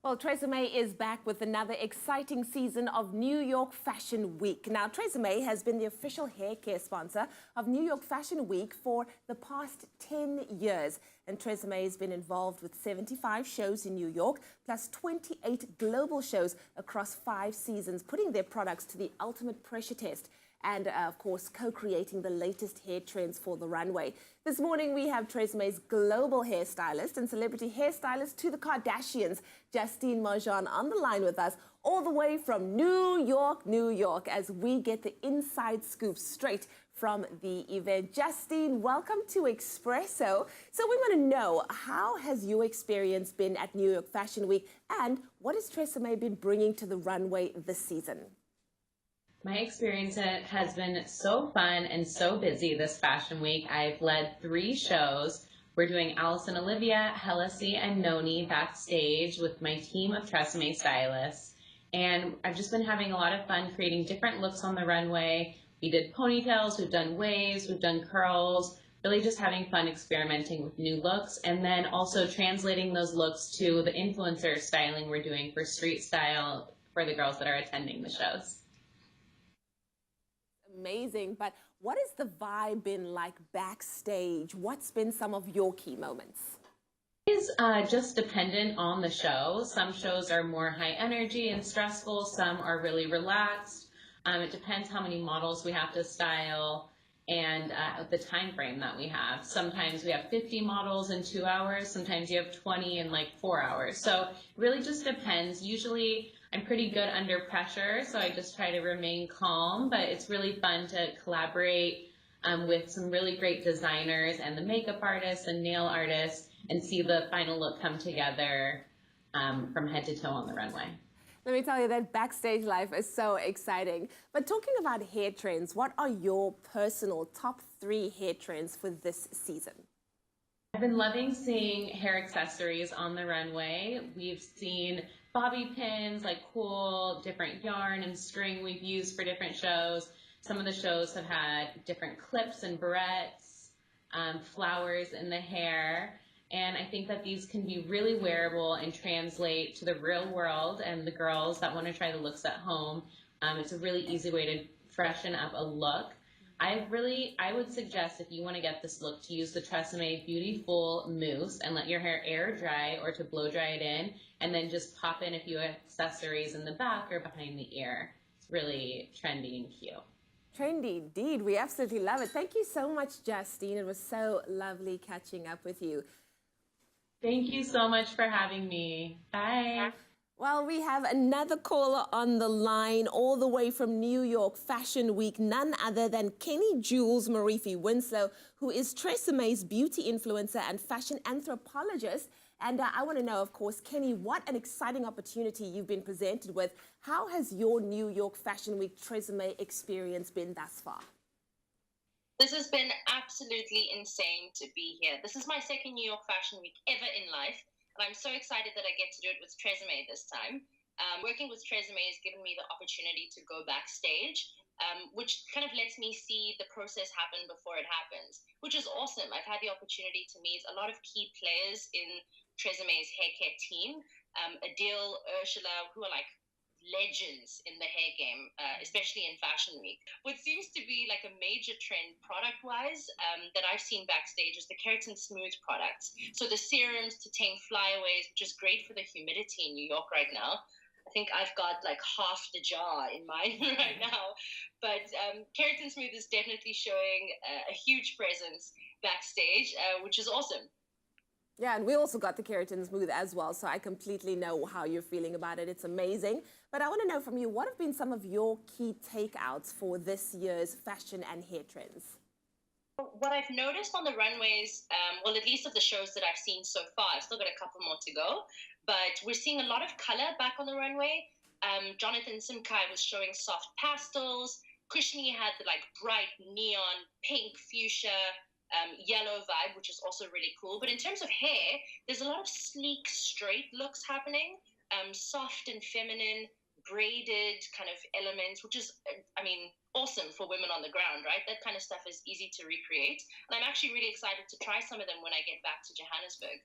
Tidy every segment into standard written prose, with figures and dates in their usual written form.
Well, TRESemmé is back with another exciting season of New York Fashion Week. Now, TRESemmé has been the official hair care sponsor of New York Fashion Week for the past 10 years. And TRESemmé has been involved with 75 shows in New York, plus 28 global shows across 5 seasons, putting their products to the ultimate pressure test. And, of course, co-creating the latest hair trends for the runway. This morning, we have TRESemmé's global hairstylist and celebrity hairstylist to the Kardashians, Justine Marjan, on the line with us, all the way from New York, New York, as we get the inside scoop straight from the event. Justine, welcome to Expresso. So we want to know, how has your experience been at New York Fashion Week, and what has TRESemmé been bringing to the runway this season? My experience has been so fun and so busy this fashion week. I've led 3 shows. We're doing Alice and Olivia, Hellasy, and Noni backstage with my team of TRESemmé stylists. And I've just been having a lot of fun creating different looks on the runway. We did ponytails, we've done waves, we've done curls, really just having fun experimenting with new looks, and then also translating those looks to the influencer styling we're doing for street style for the girls that are attending the shows. Amazing, but what has the vibe been like backstage? What's been some of your key moments? It's just dependent on the show. Some shows are more high energy and stressful, some are really relaxed. It depends how many models we have to style and the time frame that we have. Sometimes we have 50 models in 2 hours, sometimes you have 20 in like 4 hours. So it really just depends. Usually I'm pretty good under pressure, so I just try to remain calm, but it's really fun to collaborate with some really great designers and the makeup artists and nail artists and see the final look come together from head to toe on the runway. Let me tell you that backstage life is so exciting. But talking about hair trends, what are your personal top 3 hair trends for this season? I've been loving seeing hair accessories on the runway. We've seen bobby pins, like cool different yarn and string we've used for different shows. Some of the shows have had different clips and barrettes, flowers in the hair. And I think that these can be really wearable and translate to the real world and the girls that want to try the looks at home. It's a really easy way to freshen up a look. I would suggest, if you want to get this look, to use the TRESemmé Beautiful Mousse and let your hair air dry or to blow dry it in, and then just pop in a few accessories in the back or behind the ear. It's really trendy and cute. Trendy indeed. We absolutely love it. Thank you so much, Justine. It was so lovely catching up with you. Thank you so much for having me. Bye. Well, we have another caller on the line all the way from New York Fashion Week, none other than Kenny Jules Marifi-Winslow, who is TRESemmé's beauty influencer and fashion anthropologist. And I want to know, of course, Kenny, what an exciting opportunity you've been presented with. How has your New York Fashion Week TRESemmé experience been thus far? This has been absolutely insane to be here. This is my second New York Fashion Week ever in life. And I'm so excited that I get to do it with TRESemmé this time. Working with TRESemmé has given me the opportunity to go backstage, which kind of lets me see the process happen before it happens, which is awesome. I've had the opportunity to meet a lot of key players in TRESemmé's hair care team. Adele, Ursula, who are like legends in the hair game, especially in Fashion Week. What seems to be like a major trend product-wise that I've seen backstage is the Keratin Smooth products. So the serums to tame flyaways, which is great for the humidity in New York right now. I think I've got like half the jar in mine right now. But Keratin Smooth is definitely showing a huge presence backstage, which is awesome. Yeah, and we also got the Keratin Smooth as well, so I completely know how you're feeling about it. It's amazing. But I want to know from you, what have been some of your key takeouts for this year's fashion and hair trends? What I've noticed on the runways, well, at least of the shows that I've seen so far, I've still got a couple more to go, but we're seeing a lot of color back on the runway. Jonathan Simkai was showing soft pastels. Kushni had the like bright neon, pink, fuchsia, yellow vibe, which is also really cool. But in terms of hair, there's a lot of sleek, straight looks happening, soft and feminine, braided kind of elements, which is, I mean, awesome for women on the ground, right? That kind of stuff is easy to recreate. And I'm actually really excited to try some of them when I get back to Johannesburg.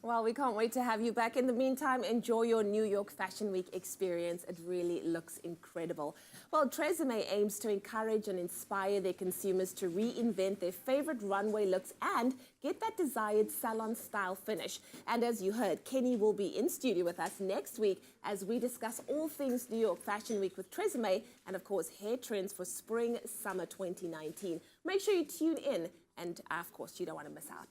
Well, we can't wait to have you back. In the meantime, enjoy your New York Fashion Week experience. It really looks incredible. Well, TRESemmé aims to encourage and inspire their consumers to reinvent their favorite runway looks and get that desired salon-style finish. And as you heard, Kenny will be in studio with us next week as we discuss all things New York Fashion Week with TRESemmé and, of course, hair trends for spring, summer 2019. Make sure you tune in and, of course, you don't want to miss out.